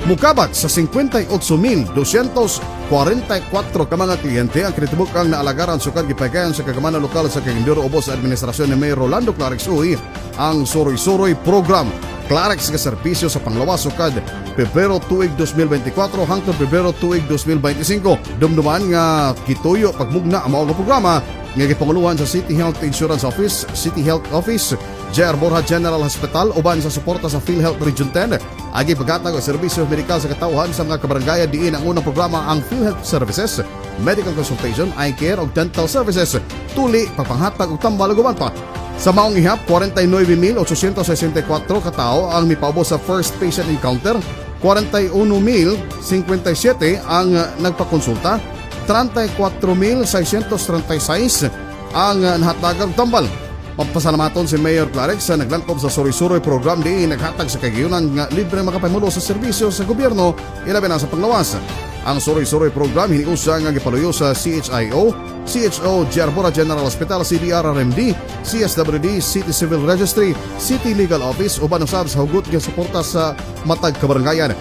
Mukabat sa 58,244 ka mga kliyente ang kinatibuk-ang naalagaran sukad gipagayan sa kagamanan lokal sa Cagandiro ubos sa administrasyon ni Mayor Rolando Clarix Uy ang Suroy-Suroy Program. Clarix nga serbisyo sa panglawas sukad Pebrero tuig 2024 hangtod Pebrero tuig 2025. Dumduman nga kituyo pagmugna ang mga programa nga gipanguluhan sa City Health Insurance Office, City Health Office, J.R. Borja General Hospital uban sa suporta sa PhilHealth Region 10. Agi paghatag og serbisyo medikal sa katawhan sa mga kabarangaya diin ang unang programa ang PhilHealth Services, Medical Consultation, Eye Care ug Dental Services. Tuli pagpanghatag og tambal ug uban pa. Sa maong ihap 49,864 katao ang mipaubos sa first patient encounter, 41,057 ang nagpakonsulta, 34,636 ang nahatagang tambal. Pampasalamaton si Mayor Clarix sa naglangkob sa Suroy-Suroy Program di naghatag sa kagayunan nga libre makapahimulo sa serbisyo sa gobyerno ilabi na sa panglawas. Ang Suroy-Suroy Program hiniusa nga gipaluyo sa CHIO, CHO, J.R. Borja General Hospital, CDRRMD, CSWD, City Civil Registry, City Legal Office uban usab sa hugot nga suporta sa matag kabarangayan.